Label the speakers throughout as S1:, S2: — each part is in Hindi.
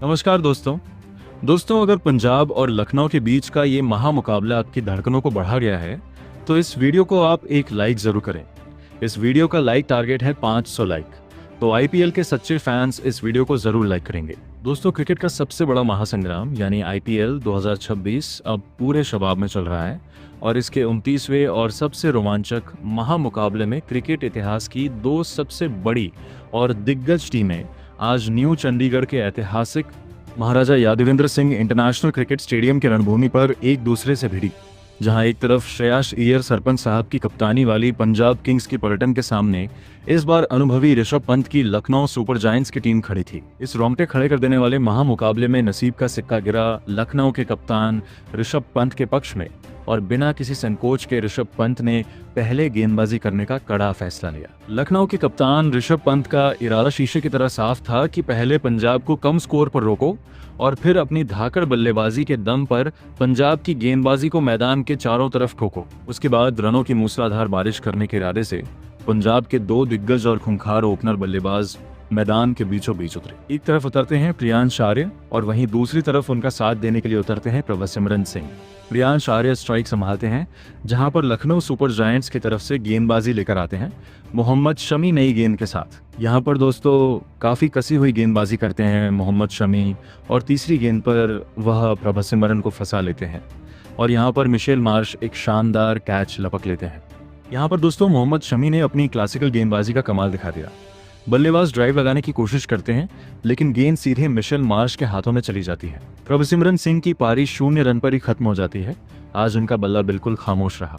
S1: नमस्कार दोस्तों अगर पंजाब और लखनऊ के बीच का ये महामुकाबला आपकी धड़कनों को बढ़ा गया है तो इस वीडियो को आप एक लाइक जरूर करें। इस वीडियो का लाइक टारगेट है 500 लाइक, तो आईपीएल के सच्चे फैंस इस वीडियो को जरूर लाइक करेंगे। दोस्तों, क्रिकेट का सबसे बड़ा महासंग्राम यानी आईपीएल 2026 अब पूरे शबाब में चल रहा है और इसके 29वें और सबसे रोमांचक महामुकाबले में क्रिकेट इतिहास की दो सबसे बड़ी और दिग्गज टीमें आज न्यू चंडीगढ़ के ऐतिहासिक Maharaja Yadavendra Singh international cricket stadium के रणभूमि पर एक दूसरे से भिड़ी। जहां एक तरफ श्रेयस अय्यर सरपंच साहब की कप्तानी वाली पंजाब किंग्स की पलटन के सामने इस बार अनुभवी ऋषभ पंत की लखनऊ सुपर जायंट्स की टीम खड़ी थी। इस रोंगटे खड़े कर देने वाले महामुकाबले में नसीब का सिक्का गिरा लखनऊ के कप्तान ऋषभ पंत के पक्ष में और बिना किसी संकोच के ऋषभ पंत ने पहले गेंदबाजी करने का कड़ा फैसला लिया। लखनऊ के कप्तान ऋषभ पंत का इरादा शीशे की तरह साफ था कि पहले पंजाब को कम स्कोर पर रोको और फिर अपनी धाकड़ बल्लेबाजी के दम पर पंजाब की गेंदबाजी को मैदान के चारों तरफ ठोको। उसके बाद रनों की मूसलाधार बारिश करने के इरादे से पंजाब के दो दिग्गज और खूंखार ओपनर बल्लेबाज मैदान के बीचों बीच उतरे। एक तरफ उतरते हैं प्रियांश आर्य और वहीं दूसरी तरफ उनका साथ देने के लिए उतरते हैं प्रभसिमरन सिंह। प्रियांश आर्य स्ट्राइक संभालते हैं, जहां पर लखनऊ सुपर जायंट्स की तरफ से गेंदबाजी लेकर आते हैं मोहम्मद शमी नई गेंद के साथ। यहां पर दोस्तों काफी कसी हुई गेंदबाजी करते हैं मोहम्मद शमी और तीसरी गेंद पर वह प्रभसिमरन को फंसा लेते हैं और यहां पर मिशेल मार्श एक शानदार कैच लपक लेते हैं। यहां पर दोस्तों मोहम्मद शमी ने अपनी क्लासिकल गेंदबाजी का कमाल दिखा दिया। बल्लेबाज ड्राइव लगाने की कोशिश करते हैं लेकिन गेंद सीधे मिशेल मार्श के हाथों में चली जाती है। प्रभसिमरन सिंह की पारी 0 रन पर ही खत्म हो जाती है। आज उनका बल्ला बिल्कुल खामोश रहा।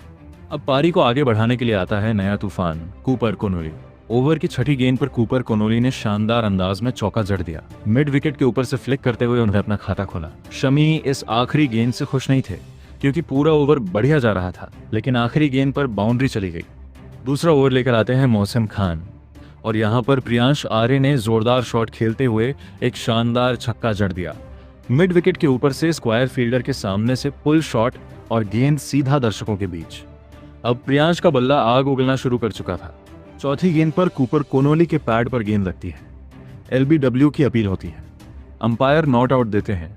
S1: अब पारी को आगे बढ़ाने के लिए आता है नया तूफान कूपर कोनोली। ओवर की छठी गेंद पर कूपर कोनोली ने शानदार अंदाज में चौका जड़ दिया। मिड विकेट के ऊपर से फ्लिक करते हुए उन्हें अपना खाता खोला। शमी इस आखिरी गेंद से खुश नहीं थे क्योंकि पूरा ओवर बढ़िया जा रहा था, लेकिन आखिरी गेंद पर बाउंड्री चली गई। दूसरा ओवर लेकर आते हैं मोहसिन खान और यहाँ पर प्रियांश आर्य ने जोरदार शॉट खेलते हुए एक शानदार छक्का जड़ दिया। मिड विकेट के ऊपर से स्क्वायर फील्डर के सामने से पुल शॉट और गेंद सीधा दर्शकों के बीच। अब प्रियांश का बल्ला आग उगलना शुरू कर चुका था। चौथी गेंद पर कूपर कोनोली के पैड पर गेंद लगती है। एलबीडब्ल्यू की अपील होती है। अंपायर नॉट आउट देते हैं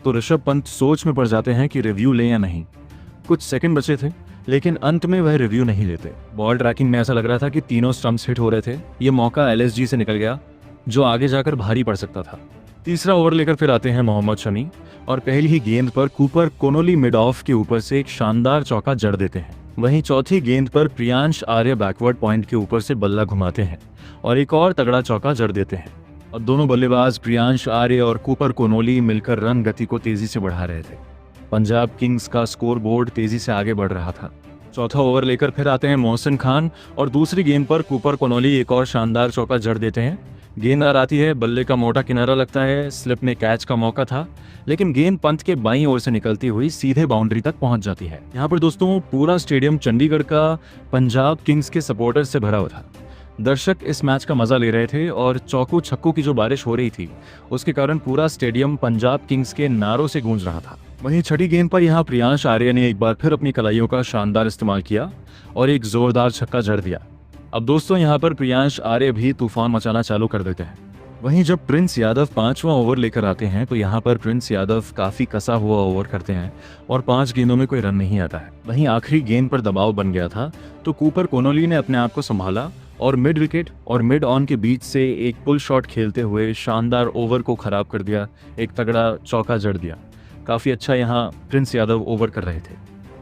S1: तो ऋषभ पंत सोच में पड़ जाते हैं कि रिव्यू लें या नहीं। कुछ सेकंड बचे थे लेकिन अंत में वह रिव्यू नहीं लेते। बॉल ट्रैकिंग में ऐसा लग रहा था कि तीनों स्टंप्स हिट हो रहे थे। ये मौका एलएसजी से निकल गया जो आगे जाकर भारी पड़ सकता था। तीसरा ओवर लेकर फिर आते हैं मोहम्मद शमी और पहली ही गेंद पर कूपर कोनोली मिड ऑफ के ऊपर से एक शानदार चौका जड़ देते हैं। वहीं चौथी गेंद पर प्रियांश आर्य बैकवर्ड पॉइंट के ऊपर से बल्ला घुमाते हैं और एक और तगड़ा चौका जड़ देते हैं। अब दोनों बल्लेबाज प्रियांश आर्य और कूपर कोनोली मिलकर रन गति को तेजी से बढ़ा रहे थे। पंजाब किंग्स का स्कोर बोर्ड तेजी से आगे बढ़ रहा था। चौथा ओवर लेकर फिर आते हैं मोहसिन खान और दूसरी गेंद पर कूपर कोनोली एक और शानदार चौका जड़ देते हैं। गेंद आती है, बल्ले का मोटा किनारा लगता है। स्लिप में कैच का मौका था लेकिन गेंद पंत के बाईं ओर से निकलती हुई सीधे बाउंड्री तक पहुंच जाती है। यहाँ पर दोस्तों पूरा स्टेडियम चंडीगढ़ का पंजाब किंग्स के सपोर्टर से भरा हुआ था। दर्शक इस मैच का मजा ले रहे थे और चौको छक्कों की जो बारिश हो रही थी उसके कारण पूरा स्टेडियम पंजाब किंग्स के नारों से गूंज रहा था। वहीं छठी गेंद पर यहाँ प्रियांश आर्य ने एक बार फिर अपनी कलाइयों का शानदार इस्तेमाल किया और एक जोरदार छक्का जड़ दिया। अब दोस्तों यहाँ पर प्रियांश आर्य भी तूफान मचाना चालू कर देते हैं। वहीं जब प्रिंस यादव 5वां ओवर लेकर आते हैं तो यहाँ पर प्रिंस यादव काफी कसा हुआ ओवर करते हैं और 5 गेंदों में कोई रन नहीं आता है। वहीं आखिरी गेंद पर दबाव बन गया था तो कूपर कोनोली ने अपने आप को संभाला और मिड विकेट और मिड ऑन के बीच से एक पुल शॉट खेलते हुए शानदार ओवर को खराब कर दिया। एक तगड़ा चौका जड़ दिया। काफी अच्छा यहाँ प्रिंस यादव ओवर कर रहे थे।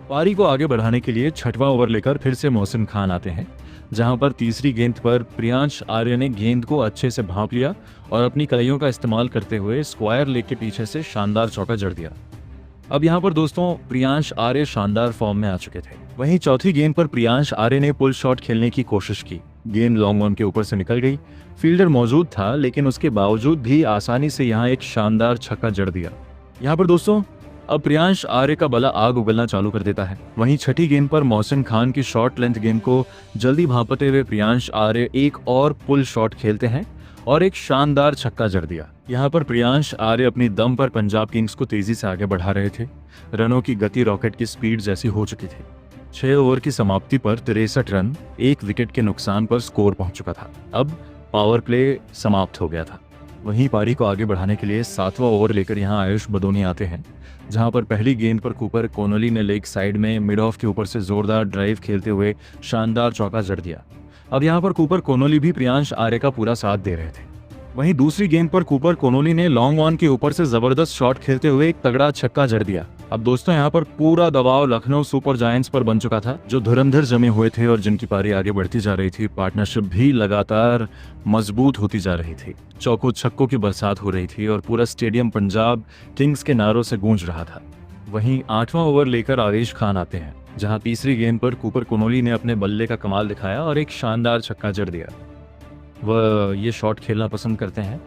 S1: पारी को आगे बढ़ाने के लिए 6वां ओवर लेकर फिर से मोहसिन खान आते हैं, जहां पर तीसरी गेंद पर प्रियांश आर्य ने गेंद को अच्छे से भांप लिया और अपनी कलाइयों का इस्तेमाल करते हुए स्क्वायर लेग के पीछे से शानदार चौका जड़ दिया। अब यहाँ पर दोस्तों प्रियांश आर्य शानदार फॉर्म में आ चुके थे। वहीं चौथी गेंद पर प्रियांश आर्य ने पुल शॉट खेलने की कोशिश की। गेंद लॉन्ग ऑन के ऊपर से निकल गई। फील्डर मौजूद था लेकिन उसके बावजूद भी आसानी से यहाँ एक शानदार छक्का जड़ दिया। यहाँ पर दोस्तों अब प्रियांश आर्य का बल्ला आग उगलना चालू कर देता है। वहीं छठी गेंद पर मोहसिन खान की शॉर्ट लेंथ गेंद को जल्दी भांपते हुए प्रियांश आर्य एक और पुल शॉट खेलते हैं और एक शानदार छक्का जड़ दिया। यहाँ पर प्रियांश आर्य अपनी दम पर पंजाब किंग्स को तेजी से आगे बढ़ा रहे थे। रनों की गति रॉकेट की स्पीड जैसी हो चुकी थी। 6 ओवर की समाप्ति पर 63 रन 1 विकेट के नुकसान पर स्कोर पहुंच चुका था। अब पावर प्ले समाप्त हो गया था। वहीं पारी को आगे बढ़ाने के लिए 7वां ओवर लेकर यहां आयुष बदोनी आते हैं, जहां पर पहली गेंद पर कूपर कोनोली ने लेग साइड में मिड ऑफ के ऊपर से जोरदार ड्राइव खेलते हुए शानदार चौका जड़ दिया। अब यहां पर कूपर कोनोली भी प्रियांश आर्य का पूरा साथ दे रहे थे। वहीं दूसरी गेंद पर कूपर कोनोली ने लॉन्ग ऑन के ऊपर से जबरदस्त शॉट खेलते हुए एक तगड़ा छक्का जड़ दिया। अब दोस्तों यहाँ पर पूरा दबाव लखनऊ सुपर जायंट्स पर बन चुका था, जो धुरंधर जमे हुए थे और जिनकी पारी आगे बढ़ती जा रही थी। पार्टनरशिप भी लगातार मजबूत होती जा रही थी, चौकों छक्कों की बरसात हो रही थी और पूरा स्टेडियम पंजाब किंग्स के नारों से गूंज रहा था। वहीं 8वां ओवर लेकर आवेश खान आते हैं, जहां तीसरी गेंद पर कूपर कोनोली ने अपने बल्ले का कमाल दिखाया और एक शानदार छक्का जड़ दिया। वह ये शॉट खेलना पसंद करते हैं,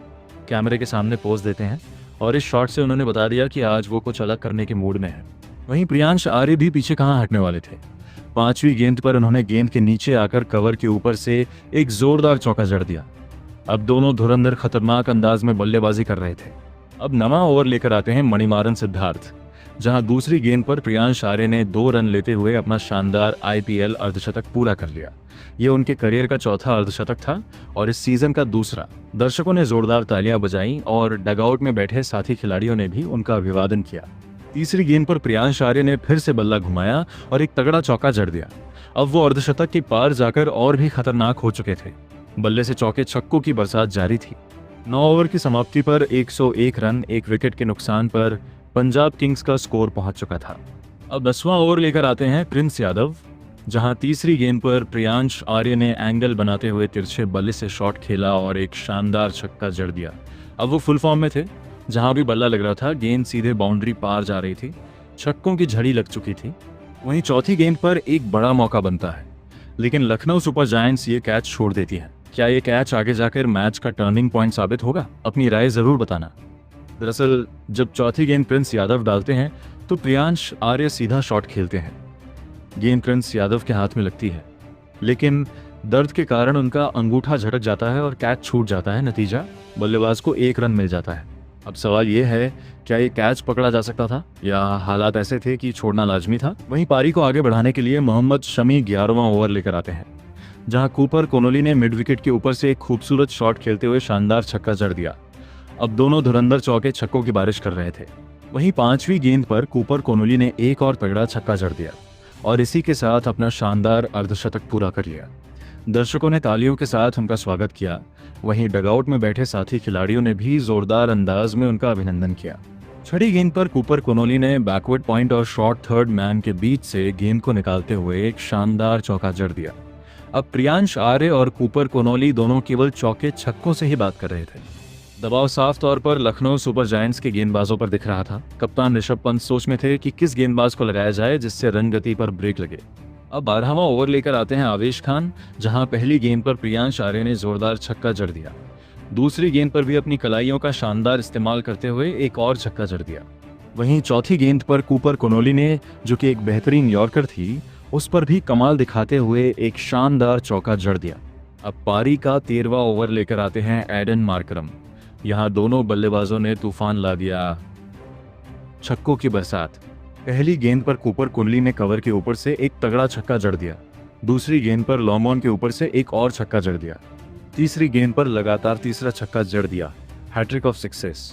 S1: कैमरे के सामने पोज देते हैं और इस शॉट से उन्होंने बता दिया कि आज वो कुछ अलग करने के मूड में है। वहीं प्रियांश आर्य भी पीछे कहाँ हटने वाले थे। 5वीं गेंद पर उन्होंने गेंद के नीचे आकर कवर के ऊपर से एक जोरदार चौका जड़ दिया। अब दोनों धुरंधर खतरनाक अंदाज में बल्लेबाजी कर रहे थे। अब 9वां ओवर लेकर आते हैं मणिमारन सिद्धार्थ, जहां दूसरी गेंद पर प्रियांश आर्य ने 2 रन लेते हुए अपना शानदार IPL अर्धशतक पूरा कर लिया। ये उनके करियर का चौथा अर्धशतक था और इस सीजन का दूसरा। दर्शकों ने जोरदार तालियां बजाईं और डगआउट में बैठे साथी खिलाड़ियों ने भी उनका अभिवादन किया। तीसरी गेंद पर प्रियांश आर्य ने फिर से बल्ला घुमाया और एक तगड़ा चौका जड़ दिया। अब वो अर्धशतक के पार जाकर और भी खतरनाक हो चुके थे। बल्ले से चौके छक्कों की बरसात जारी थी। 9 ओवर की समाप्ति पर 101 रन, 1 विकेट के नुकसान पर पंजाब किंग्स का स्कोर पहुंच चुका था। अब 10वां ओवर लेकर आते हैं प्रिंस यादव, जहां तीसरी गेंद पर प्रियांश आर्य ने एंगल बनाते हुए तिरछे बल्ले से शॉट खेला और एक शानदार छक्का जड़ दिया। अब वो फुल फॉर्म में थे, जहां भी बल्ला लग रहा था गेंद सीधे बाउंड्री पार जा रही थी, छक्कों की झड़ी लग चुकी थी। वहीं चौथी गेंद पर एक बड़ा मौका बनता है, लेकिन लखनऊ सुपर जायंट्स ये कैच छोड़ देती है। क्या ये कैच आगे जाकर मैच का टर्निंग पॉइंट साबित होगा? अपनी राय जरूर बताना। दरअसल जब चौथी गेंद प्रिंस यादव डालते हैं तो प्रियांश आर्य सीधा शॉट खेलते हैं। गेंद प्रिंस यादव के हाथ में लगती है, लेकिन दर्द के कारण उनका अंगूठा झटक जाता है और कैच छूट जाता है। नतीजा, बल्लेबाज को 1 रन मिल जाता है। अब सवाल ये है, क्या ये कैच पकड़ा जा सकता था या हालात ऐसे थे कि छोड़ना लाजमी था? वहीं पारी को आगे बढ़ाने के लिए मोहम्मद शमी 11वां ओवर लेकर आते हैं, जहां कूपर कोनोली ने मिड विकेट के ऊपर से एक खूबसूरत शॉट खेलते हुए शानदार छक्का जड़ दिया। अब दोनों धुरंधर चौके छक्कों की बारिश कर रहे थे। वहीं 5वीं गेंद पर कूपर कोनोली ने एक और तगड़ा छक्का जड़ दिया और इसी के साथ अपना शानदार अर्धशतक पूरा कर लिया। दर्शकों ने तालियों के साथ उनका स्वागत किया। वहीं डगआउट में बैठे साथी खिलाड़ियों ने भी जोरदार अंदाज में उनका अभिनंदन किया। 6ठी गेंद पर कूपर कोनोली ने बैकवर्ड पॉइंट और शॉर्ट थर्ड मैन के बीच से गेंद को निकालते हुए एक शानदार चौका जड़ दिया। अब प्रियांश आर्य और कूपर कोनोली दोनों केवल चौके छक्कों से ही बात कर रहे थे। दबाव साफ तौर पर लखनऊ सुपर जायंट्स के गेंदबाजों पर दिख रहा था। कप्तान ऋषभ पंत सोच में थे कि किस गेंदबाज को लगाया जाए जिससे रन गति पर ब्रेक लगे। अब 12वां ओवर लेकर आते हैं आवेश खान, जहां पहली गेंद पर प्रियांश आर्य ने जोरदार छक्का जड़ दिया। दूसरी गेंद पर भी अपनी कलाइयों का शानदार इस्तेमाल करते हुए एक और छक्का जड़ दिया। वहीं चौथी गेंद पर कूपर कोनोली ने, जो कि एक बेहतरीन यॉर्कर थी, उस पर भी कमाल दिखाते हुए एक शानदार चौका जड़ दिया। अब पारी का 13वां ओवर लेकर आते हैं एडन मार्करम। यहाँ दोनों बल्लेबाजों ने तूफान ला दिया। छक्कों की बरसात। पहली गेंद पर कूपर कोनोली ने कवर के ऊपर से एक तगड़ा छक्का जड़ दिया। दूसरी गेंद पर लॉन्ग ऑन के ऊपर से एक और छक्का जड़ दिया। तीसरी गेंद पर लगातार तीसरा छक्का जड़ दिया। Hat trick of success.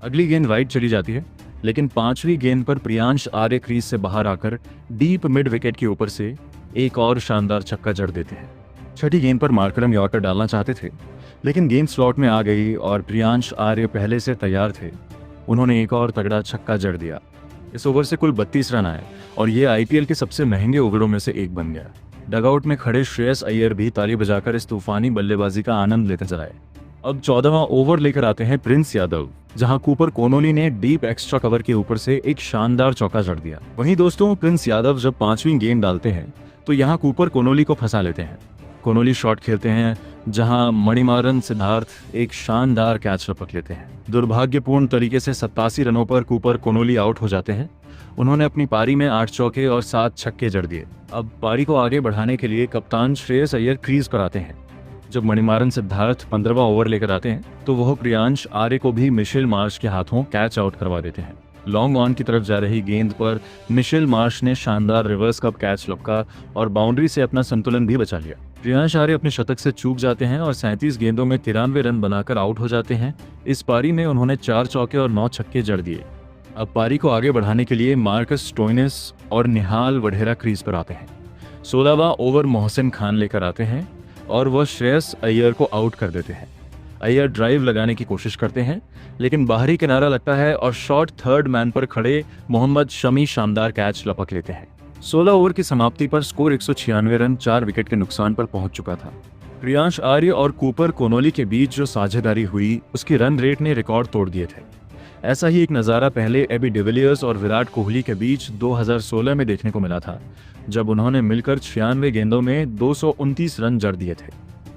S1: अगली गेंद वाइड चली जाती है, लेकिन 5वीं गेंद पर प्रियांश आर्य क्रीज से बाहर आकर डीप मिड विकेट के ऊपर से एक और शानदार छक्का जड़ देते हैं। 6ठी गेंद पर मार्करम यॉर्कर डालना चाहते थे, लेकिन गेंद स्लॉट में आ गई और प्रियांश आर्य पहले से तैयार थे। उन्होंने एक और तगड़ा छक्का जड़ दिया। इस ओवर से कुल 32 रन आए और ये IPL के सबसे महंगे ओवरों में से एक बन गया। डगआउट में खड़े श्रेयस अय्यर भी ताली बजाकर इस तूफानी बल्लेबाजी का आनंद लेते नजर आए। अब 14वां ओवर लेकर आते हैं प्रिंस यादव, जहां कूपर कोनोली ने डीप एक्स्ट्रा कवर के ऊपर से एक शानदार चौका जड़ दिया। वहीं दोस्तों, प्रिंस यादव जब 5वीं गेंद डालते हैं तो यहाँ कूपर कोनोली को फंसा लेते हैं। कोनोली शॉट खेलते हैं, जहां मणिमारन सिद्धार्थ एक शानदार कैच लपक लेते हैं। दुर्भाग्यपूर्ण तरीके से 87 रनों पर कूपर कोनोली आउट हो जाते हैं। उन्होंने अपनी पारी में 8 चौके और 7 छक्के जड़ दिए। अब पारी को आगे बढ़ाने के लिए कप्तान श्रेयस अय्यर क्रीज पर आते हैं। जब मणिमारन सिद्धार्थ 15वां ओवर लेकर आते हैं तो वह प्रियांश आर्य को भी मिशेल मार्श के हाथों कैच आउट करवा देते हैं। लॉन्ग ऑन की तरफ जा रही गेंद पर मिशेल मार्श ने शानदार रिवर्स कप कैच लपका और बाउंड्री से अपना संतुलन भी बचा लिया। प्रियांश आर्य अपने शतक से चूक जाते हैं और 37 गेंदों में 93 रन बनाकर आउट हो जाते हैं। इस पारी में उन्होंने 4 चौके और 9 छक्के जड़ दिए। अब पारी को आगे बढ़ाने के लिए मार्कस स्टोइनिस और निहाल वढेरा क्रीज पर आते हैं। 16वां ओवर मोहसिन खान लेकर आते हैं और वह श्रेयस अय्यर को आउट कर देते हैं। अय्यर ड्राइव लगाने की कोशिश करते हैं, लेकिन बाहरी किनारा लगता है और शॉर्ट थर्ड मैन पर खड़े मोहम्मद शमी शानदार कैच लपक लेते हैं। 16 ओवर की समाप्ति पर स्कोर 196 रन 4 विकेट के नुकसान पर पहुंच चुका था। प्रियांश आर्य और कूपर कोनोली के बीच जो साझेदारी हुई, उसकी रन रेट ने रिकॉर्ड तोड़ दिए थे। ऐसा ही एक नज़ारा पहले एबी डिविलियर्स और विराट कोहली के बीच 2016 में देखने को मिला था, जब उन्होंने मिलकर 96 गेंदों में 229 रन जड़ दिए थे।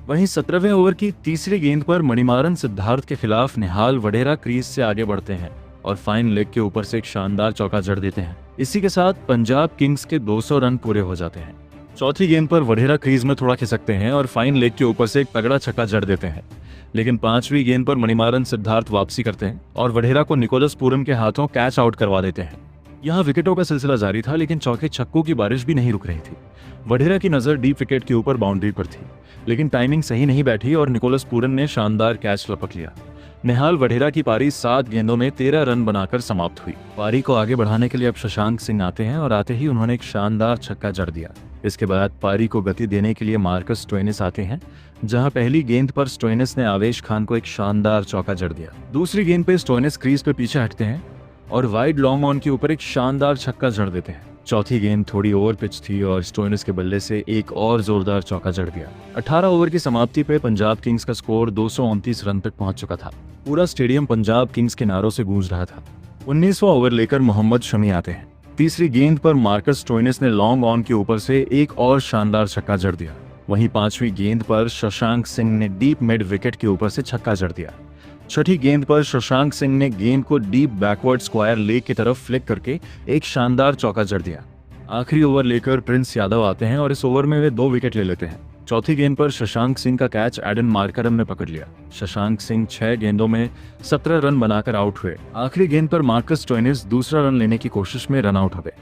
S1: वहीं 17वें ओवर की तीसरी गेंद पर मणिमारन सिद्धार्थ के खिलाफ निहाल वढेरा क्रीज से आगे बढ़ते हैं और फाइन लेग के ऊपर से एक शानदार चौका जड़ देते हैं। इसी के साथ पंजाब किंग्स के 200 रन पूरे हो जाते हैं। चौथी गेंद पर वढेरा क्रीज में थोड़ा खिसकते हैं और फाइन लेग के ऊपर से एक तगड़ा छक्का जड़ देते हैं, लेकिन 5वीं गेंद पर मणिमारन सिद्धार्थ वापसी करते हैं और वढेरा को निकोलस पूरन के हाथों कैच आउट करवा देते हैं। यहाँ विकेटों का सिलसिला जारी था, लेकिन चौके छक्कों की बारिश भी नहीं रुक रही थी। वढेरा की नजर डीप विकेट के ऊपर बाउंड्री पर थी, लेकिन टाइमिंग सही नहीं बैठी और निकोलस पूरन ने शानदार कैच लपक लिया। निहाल वढेरा की पारी 7 गेंदों में 13 रन बनाकर समाप्त हुई। पारी को आगे बढ़ाने के लिए अब शशांक सिंह आते हैं और आते ही उन्होंने एक शानदार छक्का जड़ दिया। इसके बाद पारी को गति देने के लिए मार्कस स्टोइनिस आते हैं, जहां पहली गेंद पर स्टोइनिस ने आवेश खान को एक शानदार चौका जड़ दिया। दूसरी गेंद पे स्टोइनिस क्रीज पे पीछे हटते हैं और वाइड लॉन्ग ऑन के ऊपर एक शानदार छक्का जड़ देते हैं। चौथी गेंद थोड़ी ओवर पिच थी और स्टोइनिस के बल्ले से एक और जोरदार चौका जड़ दिया। 18 ओवर की समाप्ति पे पंजाब किंग्स का स्कोर 229 रन तक पहुंच चुका था। पूरा स्टेडियम पंजाब किंग्स के नारों से गूंज रहा था। 19वां ओवर लेकर मोहम्मद शमी आते हैं। तीसरी गेंद पर मार्कस स्टोइनिस ने लॉन्ग ऑन के ऊपर से एक और शानदार छक्का जड़ दिया। वहीं 5वीं गेंद पर शशांक सिंह ने डीप मिड विकेट के ऊपर से छक्का जड़ दिया। छठी गेंद पर शशांक सिंह ने गेंद को डीप बैकवर्ड स्क्वायर लेग की तरफ फ्लिक करके एक शानदार चौका जड़ दिया। आखिरी ओवर लेकर प्रिंस यादव आते हैं और इस ओवर में वे 2 विकेट ले लेते हैं। चौथी गेंद पर शशांक सिंह का कैच एडन मार्करम ने पकड़ लिया। शशांक सिंह 6 गेंदों में 17 रन बनाकर आउट हुए। आखिरी गेंद पर मार्कस स्टोइनिस दूसरा रन लेने की कोशिश में रन आउट हो गए।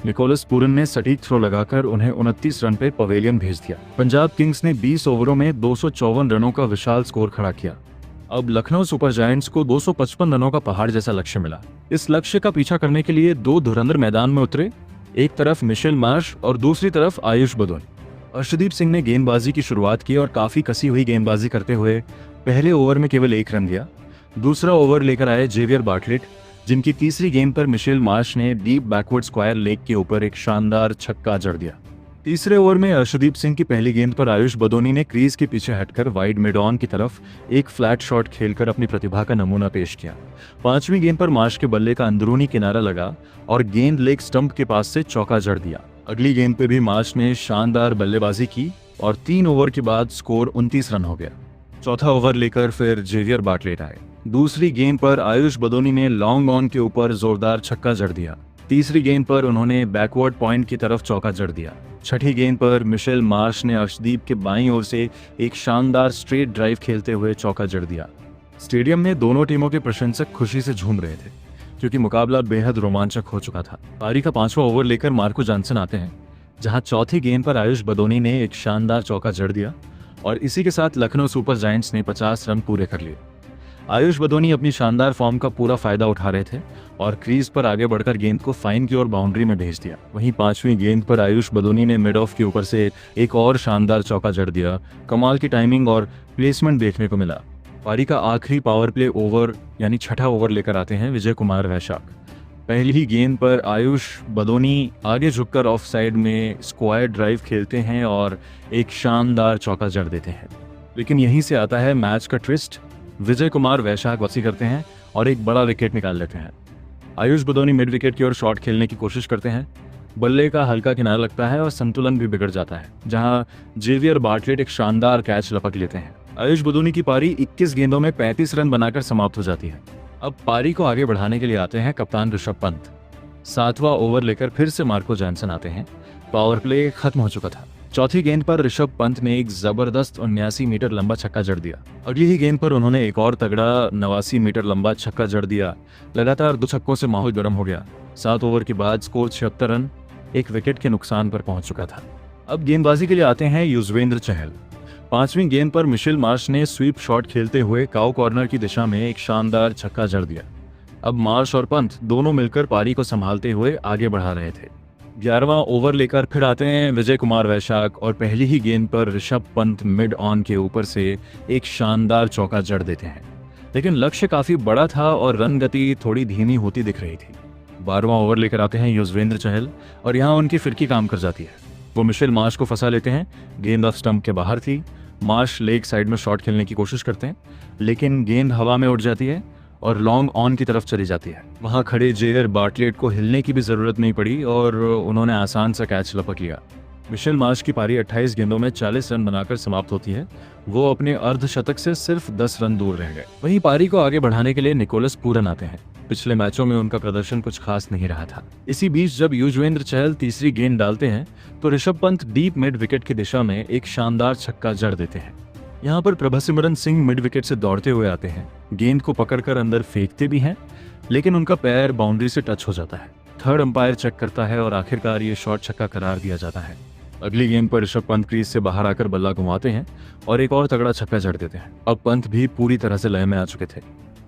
S1: निकोलस पूरन ने सटीक थ्रो लगाकर उन्हें 29 रन पे पवेलियन भेज दिया। पंजाब किंग्स ने 20 ओवरों में 254 रनों का विशाल स्कोर खड़ा किया। अब लखनऊ सुपर जायंट्स को 255 रनों का पहाड़ जैसा लक्ष्य मिला। इस लक्ष्य का पीछा करने के लिए 2 धुरंधर मैदान में उतरे, एक तरफ मिशेल मार्श और दूसरी तरफ आयुष बदौनी। अर्शदीप सिंह ने गेंदबाजी की शुरुआत की और काफी कसी हुई गेंदबाजी करते हुए पहले ओवर में केवल 1 रन दिया। दूसरा ओवर लेकर आए जेवियर बार्टलेट, जिनकी तीसरी गेंद पर मिशेल मार्श ने डीप बैकवर्ड स्क्वायर लेग के ऊपर एक शानदार छक्का जड़ दिया। तीसरे ओवर में अर्शदीप सिंह की पहली गेंद पर आयुष बदौनी ने क्रीज के पीछे हटकर वाइड मिड ऑन की तरफ एक फ्लैट शॉट खेलकर अपनी प्रतिभा का नमूना पेश किया। 5वीं गेंद पर मार्श के बल्ले का अंदरूनी किनारा लगा और गेंद लेग स्टंप के पास से चौका जड़ दिया। अगली गेंद पे भी मार्श ने शानदार बल्लेबाजी की और 3 ओवर के बाद स्कोर 29 रन हो गया। चौथा ओवर लेकर फिर जेवियर बार्टलेट आए। दूसरी गेंद पर आयुष बदौनी ने लॉन्ग ऑन के ऊपर जोरदार छक्का जड़ दिया। तीसरी गेंद पर उन्होंने बैकवर्ड पॉइंट की तरफ चौका जड़ दिया। छठी गेंद पर मिशेल मार्श ने अर्शदीप के बाईं ओर से एक शानदार स्ट्रेट ड्राइव खेलते हुए चौका जड़ दिया। स्टेडियम में दोनों टीमों के प्रशंसक खुशी से झूम रहे थे, क्योंकि मुकाबला बेहद रोमांचक हो चुका था। पारी का 5वां ओवर लेकर मार्को जॉनसन आते हैं, जहां चौथी गेंद पर आयुष बदौनी ने एक शानदार चौका जड़ दिया और इसी के साथ लखनऊ सुपर जायंट्स ने 50 रन पूरे कर लिए। आयुष बदौनी अपनी शानदार फॉर्म का पूरा फायदा उठा रहे थे और क्रीज पर आगे बढ़कर गेंद को फाइन की ओर बाउंड्री में भेज दिया। वहीं 5वीं गेंद पर आयुष बदौनी ने मिड ऑफ के ऊपर से एक और शानदार चौका जड़ दिया। कमाल की टाइमिंग और प्लेसमेंट देखने को मिला। पारी का आखिरी पावर प्ले ओवर यानी छठा ओवर लेकर आते हैं विजय कुमार वैशाख। पहली ही गेंद पर आयुष बदौनी आगे झुककर ऑफ साइड में स्क्वायर ड्राइव खेलते हैं और एक शानदार चौका जड़ देते हैं। लेकिन यहीं से आता है मैच का ट्विस्ट। विजय कुमार वैशाख वापसी करते हैं और एक बड़ा विकेट निकाल लेते हैं। आयुष बदौनी मिड विकेट की ओर शॉट खेलने की कोशिश करते हैं। बल्ले का हल्का किनारा लगता है और संतुलन भी बिगड़ जाता है, जहां जेवियर बार्टलेट एक शानदार कैच लपक लेते हैं। आयुष बदौनी की पारी 21 गेंदों में 35 रन बनाकर समाप्त हो जाती है। अब पारी को आगे बढ़ाने के लिए आते हैं कप्तान ऋषभ पंत। 7वां ओवर लेकर फिर से मार्को जॉनसन आते हैं। पावर प्ले खत्म हो चुका था। चौथी गेंद पर ऋषभ पंत ने एक जबरदस्त 79 मीटर लंबा छक्का जड़ दिया। अगली ही गेंद पर उन्होंने एक और तगड़ा 89 मीटर लंबा छक्का जड़ दिया। लगातार 2 छक्कों से माहौल गर्म हो गया। 7 ओवर के बाद स्कोर 76 रन 1 विकेट के नुकसान पर पहुंच चुका था। अब गेंदबाजी के लिए आते हैं युजवेंद्र चहल। 5वीं गेंद पर मिशेल मार्श ने स्वीप शॉट खेलते हुए काउ कॉर्नर की दिशा में एक शानदार छक्का जड़ दिया। अब मार्श और पंत दोनों मिलकर पारी को संभालते हुए आगे बढ़ा रहे थे। 11वां ओवर लेकर फिर आते हैं विजय कुमार वैशाख और पहली ही गेंद पर ऋषभ पंत मिड ऑन के ऊपर से एक शानदार चौका जड़ देते हैं, लेकिन लक्ष्य काफी बड़ा था और रन गति थोड़ी धीमी होती दिख रही थी। 12वां ओवर लेकर आते हैं युजवेंद्र चहल और यहाँ उनकी फिरकी काम कर जाती है। वो मिशेल मार्श को फंसा लेते हैं। गेंद ऑफ स्टंप के बाहर थी। मार्श लेग साइड में शॉट खेलने की कोशिश करते हैं, लेकिन गेंद हवा में उड़ जाती है और लॉन्ग ऑन की तरफ चली जाती है। वहां खड़े जेवियर बार्टलेट को हिलने की भी जरूरत नहीं पड़ी और उन्होंने आसान सा कैच लपक लिया। मिशेल मार्श की पारी 28 गेंदों में 40 रन बनाकर समाप्त होती है। वो अपने अर्धशतक से सिर्फ 10 रन दूर रह गए। वहीं पारी को आगे बढ़ाने के लिए निकोलस पूरन आते हैं। पिछले मैचों में उनका प्रदर्शन कुछ खास नहीं रहा था। इसी बीच जब युजवेंद्र चहल तीसरी गेंद डालते हैं तो Rishabh Pant deep mid wicket की दिशा में एक शानदार छक्का जड़ देते हैं। यहाँ पर प्रभसिमरन सिंह मिड विकेट से दौड़ते हुए आते हैं। गेंद को पकड़कर अंदर फेंकते भी हैं, लेकिन उनका पैर बाउंड्री से टच हो जाता है। थर्ड अंपायर चेक करता है और आखिरकार ये शॉट छक्का करार दिया जाता है। अगली गेंद पर ऋषभ पंत क्रीज से बाहर आकर बल्ला घुमाते हैं और एक और तगड़ा छक्का जड़ देते हैं। अब पंत भी पूरी तरह से लय में आ चुके थे।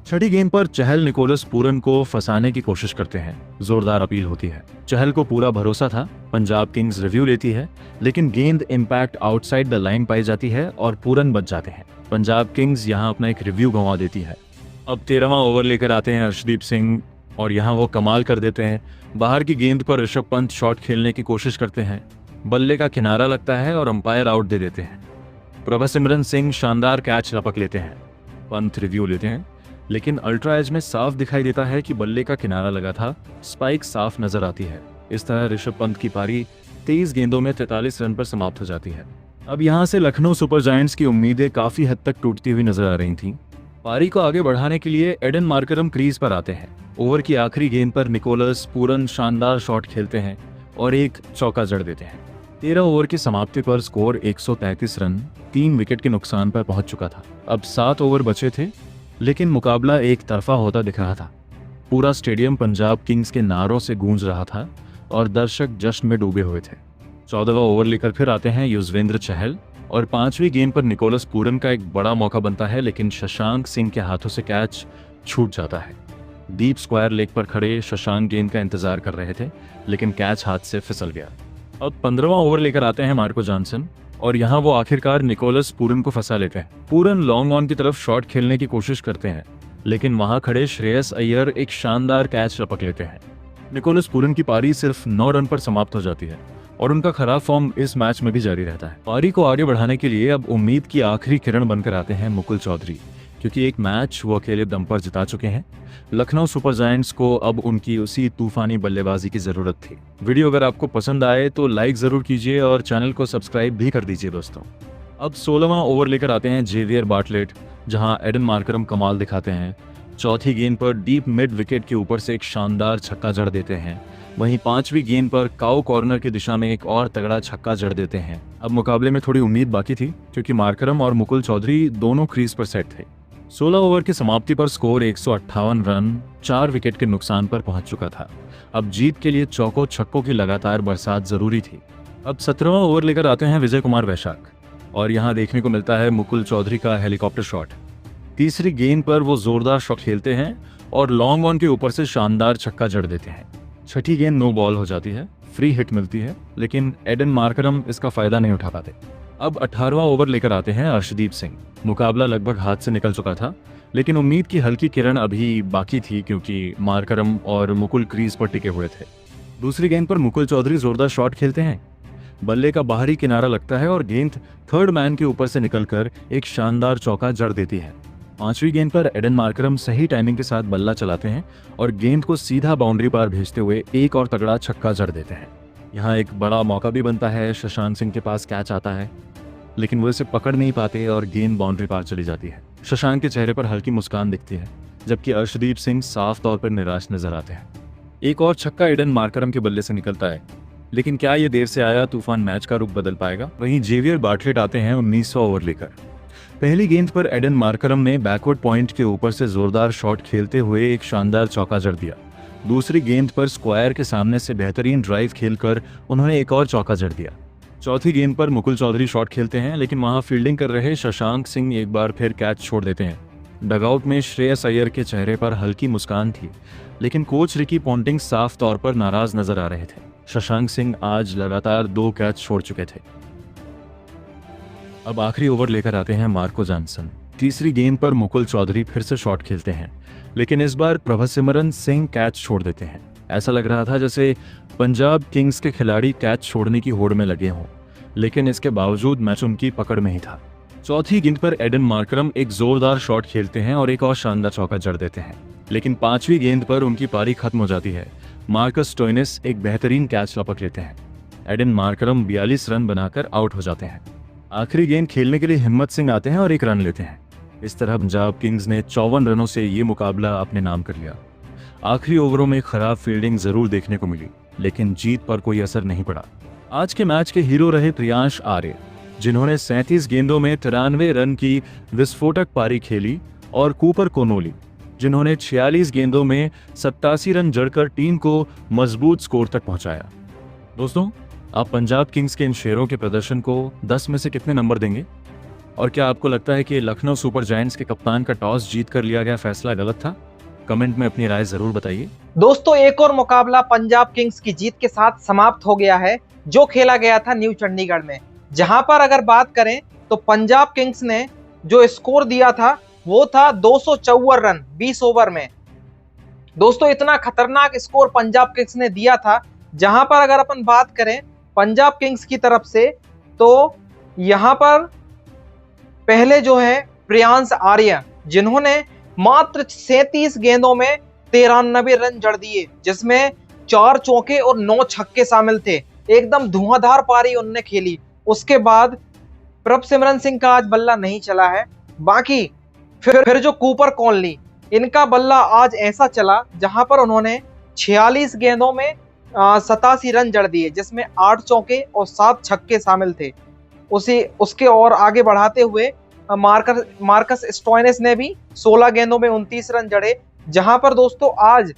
S1: छठी गेंद पर चहल निकोलस पूरन को फंसाने की कोशिश करते हैं। जोरदार अपील होती है। चहल को पूरा भरोसा था। पंजाब किंग्स रिव्यू लेती है, लेकिन गेंद इंपैक्ट आउटसाइड द लाइन पाई जाती है और पूरन बच जाते हैं। पंजाब किंग्स यहां अपना एक रिव्यू गंवा देती है। अब 13वां ओवर लेकर आते हैं अर्शदीप सिंह और यहां वो कमाल कर देते हैं। बाहर की गेंद पर ऋषभ पंत शॉट खेलने की कोशिश करते हैं। बल्ले का किनारा लगता है और अंपायर आउट दे देते हैं। प्रभसिमरन सिंह शानदार कैच लपक लेते हैं। पंत रिव्यू लेते हैं, लेकिन अल्ट्रा एज में साफ दिखाई देता है कि बल्ले का किनारा लगा था। स्पाइक साफ नजर आती है। इस तरह ऋषभ पंत की पारी 23 गेंदों में 43 रन पर समाप्त हो जाती है। अब यहां से लखनऊ सुपर जायंट्स की उम्मीदें काफी हद तक टूटती हुई नजर आ रही थीं। पारी को आगे बढ़ाने के लिए एडन मार्करम क्रीज पर आते हैं। ओवर की आखिरी गेंद पर निकोलस पूरन शानदार शॉट खेलते हैं और एक चौका जड़ देते हैं। 13 ओवर की समाप्ति पर स्कोर 133 रन 3 विकेट के नुकसान पर पहुंच चुका था। अब 7 ओवर बचे थे, लेकिन मुकाबला एक तरफा होता दिख रहा था। पूरा स्टेडियम पंजाब किंग्स के नारों से गूंज रहा था और दर्शक जश्न में डूबे हुए थे। 14वां ओवर लेकर फिर आते हैं युजवेंद्र चहल और 5वीं गेंद पर निकोलस पूरन का एक बड़ा मौका बनता है, लेकिन शशांक सिंह के हाथों से कैच छूट जाता है। डीप स्क्वायर लेग पर खड़े शशांक गेंद का इंतजार कर रहे थे, लेकिन कैच हाथ से फिसल गया। अब 15वां ओवर लेकर आते हैं मार्को जॉनसन और यहाँ वो आखिरकार निकोलस पूरन को फंसा लेते हैं। पूरन लॉन्ग ऑन की तरफ शॉट खेलने की कोशिश करते हैं, लेकिन वहां खड़े श्रेयस अय्यर एक शानदार कैच लपक लेते हैं। निकोलस पूरन की पारी सिर्फ 9 रन पर समाप्त हो जाती है और उनका खराब फॉर्म इस मैच में भी जारी रहता है। पारी को आगे बढ़ाने के लिए अब उम्मीद की आखिरी किरण बनकर आते हैं मुकुल चौधरी, क्योंकि एक मैच वो अकेले दम पर जिता चुके हैं। लखनऊ सुपर जायंट्स को अब उनकी उसी तूफानी बल्लेबाजी की जरूरत थी। वीडियो अगर आपको पसंद आए तो लाइक जरूर कीजिए और चैनल को सब्सक्राइब भी कर दीजिए दोस्तों। अब 16वां ओवर लेकर आते हैं जेवियर बार्टलेट, जहां एडन मार्करम कमाल दिखाते हैं। चौथी गेंद पर डीप मिड विकेट के ऊपर से एक शानदार छक्का जड़ देते हैं। वहीं 5वीं गेंद पर काउ कॉर्नर की दिशा में एक और तगड़ा छक्का जड़ देते हैं। अब मुकाबले में थोड़ी उम्मीद बाकी थी, क्योंकि मार्करम और मुकुल चौधरी दोनों क्रीज पर सेट थे। 16 ओवर की समाप्ति पर स्कोर 158 रन 4 विकेट के नुकसान पर पहुंच चुका था। अब जीत के लिए चौकों छक्कों की लगातार बरसात जरूरी थी। अब 17वां ओवर लेकर आते हैं विजय कुमार वैशाख और यहां देखने को मिलता है मुकुल चौधरी का हेलीकॉप्टर शॉट। तीसरी गेंद पर वो जोरदार शॉट खेलते हैं और लॉन्ग ऑन के ऊपर से शानदार छक्का जड़ देते हैं। छठी गेंद नो बॉल हो जाती है, फ्री हिट मिलती है, लेकिन एडन मार्करम इसका फायदा नहीं उठा पाते। अब 18वां ओवर लेकर आते हैं अर्शदीप सिंह। मुकाबला लगभग हाथ से निकल चुका था, लेकिन उम्मीद की हल्की किरण अभी बाकी थी, क्योंकि मार्करम और मुकुल क्रीज पर टिके हुए थे। दूसरी गेंद पर मुकुल चौधरी जोरदार शॉट खेलते हैं। बल्ले का बाहरी किनारा लगता है और गेंद थर्ड मैन के ऊपर से निकलकर एक शानदार चौका जड़ देती है। 5वीं गेंद पर एडन मार्करम सही टाइमिंग के साथ बल्ला चलाते हैं और गेंद को सीधा बाउंड्री पार भेजते हुए एक और तगड़ा छक्का जड़ देते हैं। यहाँ एक बड़ा मौका भी बनता है। शशांक सिंह के पास कैच आता है, लेकिन वो इसे पकड़ नहीं पाते और गेंद बाउंड्री पार चली जाती है। शशांक के चेहरे पर हल्की मुस्कान दिखती है, जबकि अर्शदीप सिंह साफ तौर पर निराश नजर आते हैं। एक और छक्का एडन मार्करम के बल्ले से निकलता है, लेकिन क्या ये देर से आया तूफान मैच का रुख बदल पाएगा? वहीं जेवियर बार्टलेट आते हैं 19वां ओवर लेकर। पहली गेंद पर एडन मार्करम ने बैकवर्ड पॉइंट के ऊपर से जोरदार शॉट खेलते हुए एक शानदार चौका जड़ दिया। दूसरी गेंद पर स्क्वायर के सामने से बेहतरीन ड्राइव खेलकर उन्होंने एक और चौका जड़ दिया। चौथी गेंद पर मुकुल चौधरी शॉट खेलते हैं, लेकिन वहां फील्डिंग कर रहे शशांक सिंह एक बार फिर कैच छोड़ देते हैं। डगआउट में श्रेयस अय्यर के चेहरे पर हल्की मुस्कान थी, लेकिन कोच रिकी पॉन्टिंग साफ तौर पर नाराज नजर आ रहे थे। शशांक सिंह आज लगातार 2 कैच छोड़ चुके थे। अब आखिरी ओवर लेकर आते हैं मार्को जॉनसन। तीसरी गेंद पर मुकुल चौधरी फिर से शॉट खेलते हैं, लेकिन इस बार प्रभसिमरन सिंह कैच छोड़ देते हैं। ऐसा लग रहा था जैसे पंजाब किंग्स के खिलाड़ी कैच छोड़ने की होड़ में लगे हों, लेकिन इसके बावजूद मैच उनकी पकड़ में ही था। चौथी गेंद पर एडन मार्करम एक जोरदार शॉट खेलते हैं और एक और शानदार चौका जड़ देते हैं, लेकिन 5वीं गेंद पर उनकी पारी खत्म हो जाती है। मार्कस स्टोइनिस एक बेहतरीन कैच लपक लेते हैं। एडन मार्करम 42 रन बनाकर आउट हो जाते हैं। आखिरी गेंद खेलने के लिए हिम्मत सिंह आते हैं और 1 रन लेते हैं। इस तरह पंजाब किंग्स ने 54 रनों से ये मुकाबला अपने नाम कर लिया। आखिरी ओवरों में खराब फील्डिंग जरूर देखने को मिली, लेकिन जीत पर कोई असर नहीं पड़ा। आज के मैच के हीरो रहे प्रियांश आर्य, जिन्होंने 37 गेंदों में 93 रन की विस्फोटक पारी खेली, और कूपर कोनोली, जिन्होंने 46 गेंदों में 87 रन जड़कर टीम को मजबूत स्कोर तक पहुंचाया। दोस्तों, आप पंजाब किंग्स के इन शेरों के प्रदर्शन को 10 में से कितने नंबर देंगे? और क्या आपको लगता है कि लखनऊ सुपर जायंट्स के कप्तान का टॉस जीत कर लिया गया फैसला गलत था? कमेंट में अपनी राय जरूर बताइए।
S2: दोस्तों, एक और मुकाबला पंजाब किंग्स की जीत के साथ समाप्त हो गया है, जो खेला गया था न्यू चंडीगढ़ में। जहां पर अगर बात करें तो पंजाब किंग्स ने जो स्कोर दिया था वो था 254 रन 20 ओवर में। दोस्तों, इतना खतरनाक स्कोर पंजाब किंग्स ने दिया था। जहां पर अगर अपन बात करें पंजाब किंग्स की तरफ से, तो यहां पर पहले जो है प्रियांश आर्य, जिन्होंने मात्र 37 गेंदों में 93 रन जड़ दिए, जिसमें 4 चौके और 9 छक्के शामिल थे। एकदम धुआंधार पारी उन्होंने खेली। उसके बाद प्रभसिमरन सिंह का आज बल्ला नहीं चला है। बाकी फिर जो कूपर कोनली, इनका बल्ला आज ऐसा चला जहां पर उन्होंने 46 गेंदों में 87 रन जड़ दिए, जिसमें 8 चौके और 7 छक्के शामिल थे। उसके और आगे बढ़ाते हुए मार्कस स्टोइनिस ने भी 16 गेंदों में 29 रन जड़े। जहां पर दोस्तों आज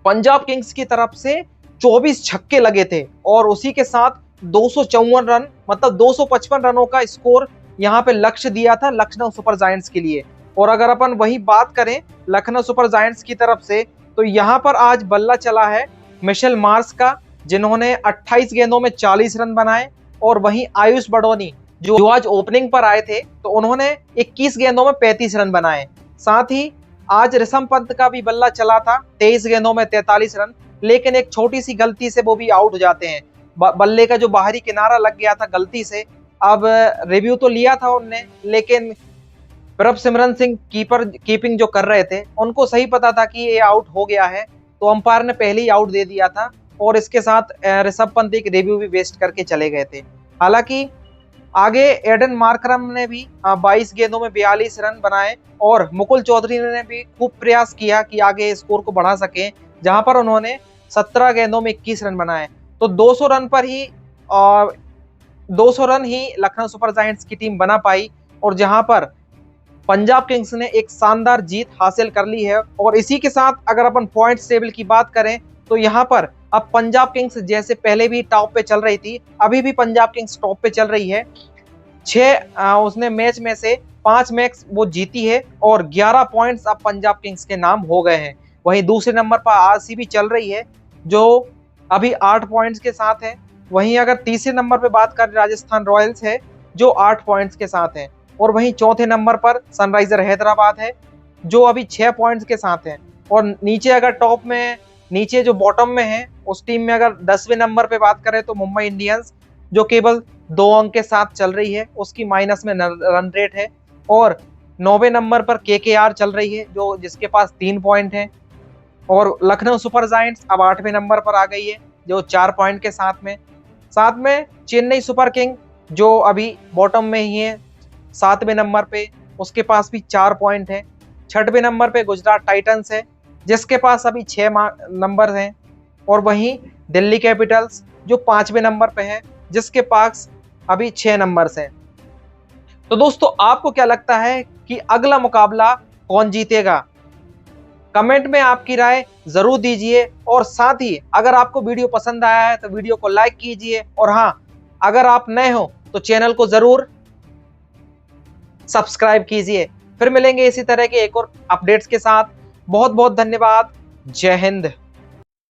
S2: पंजाब किंग्स की तरफ से 24 छक्के लगे थे, और उसी के साथ 254 रन, मतलब 255 रनों का स्कोर यहां पे लक्ष्य दिया था लखनऊ सुपर जायंट्स के लिए। और अगर अपन वही बात करें लखनऊ सुपर जायंट्स की तरफ से, तो यहां पर आज बल्ला चला है मिशेल मार्श का, जिन्होंने 28 गेंदों में 40 रन बनाए। और वहीं आयुष बडोनी, जो आज ओपनिंग पर आए थे, तो उन्होंने 21 गेंदों में 35 रन बनाए। साथ ही आज ऋषभ पंत का भी बल्ला चला था 23 गेंदों में 43 रन, लेकिन एक छोटी सी गलती से वो भी आउट हो जाते हैं। बल्ले का जो बाहरी किनारा लग गया था गलती से। अब रिव्यू तो लिया था उनने, लेकिन प्रभसिमरन सिंह कीपिंग जो कर रहे थे, उनको सही पता था कि ये आउट हो गया है, तो अंपायर ने पहले ही आउट दे दिया था। और इसके साथ ऋषभ पंत एक रिव्यू भी वेस्ट करके चले गए थे। हालांकि आगे एडन मार्करम ने भी 22 गेंदों में 42 रन बनाए, और मुकुल चौधरी ने भी खूब प्रयास किया कि आगे स्कोर को बढ़ा सके, जहां पर उन्होंने 17 गेंदों में 21 रन बनाए। तो 200 रन ही लखनऊ सुपर जायंट्स की टीम बना पाई, और जहां पर पंजाब किंग्स ने एक शानदार जीत हासिल कर ली है। और इसी के साथ अगर अपन पॉइंट्स टेबल की बात करें, तो यहाँ पर अब पंजाब किंग्स जैसे पहले भी टॉप पे चल रही थी, अभी भी पंजाब किंग्स टॉप पे चल रही है। 6 उसने मैच में से 5 मैच वो जीती है, और 11 पॉइंट्स अब पंजाब किंग्स के नाम हो गए हैं। वहीं दूसरे नंबर पर आरसीबी चल रही है, जो अभी 8 पॉइंट्स के साथ है। वहीं अगर तीसरे नंबर पे बात करें, राजस्थान रॉयल्स है जो 8 पॉइंट्स के साथ है। और वहीं चौथे नंबर पर सनराइजर हैदराबाद है, जो अभी 6 पॉइंट्स के साथ है। और नीचे अगर टॉप में, नीचे जो बॉटम में है, उस टीम में अगर 10वें नंबर पे बात करें तो मुंबई इंडियंस, जो केवल 2 अंक के साथ चल रही है, उसकी माइनस में रन रेट है। और 9वें नंबर पर केकेआर चल रही है, जो जिसके पास 3 पॉइंट है। और लखनऊ सुपर जायंट्स अब 8वें नंबर पर आ गई है, जो 4 पॉइंट के साथ में चेन्नई सुपर किंग, जो अभी बॉटम में ही है 7वें नंबर पे, उसके पास भी 4 पॉइंट है। 6वें नंबर पे गुजरात टाइटंस है, जिसके पास अभी 6 नंबर हैं। और वहीं दिल्ली कैपिटल्स जो 5वें नंबर पे है, जिसके पास अभी 6 नंबर्स हैं। तो दोस्तों, आपको क्या लगता है कि अगला मुकाबला कौन जीतेगा? कमेंट में आपकी राय जरूर दीजिए। और साथ ही अगर आपको वीडियो पसंद आया है तो वीडियो को लाइक कीजिए। और हाँ, अगर आप नए हो तो चैनल को जरूर सब्सक्राइब कीजिए। फिर मिलेंगे इसी तरह के एक और अपडेट्स के साथ। बहुत बहुत धन्यवाद। जय हिंद।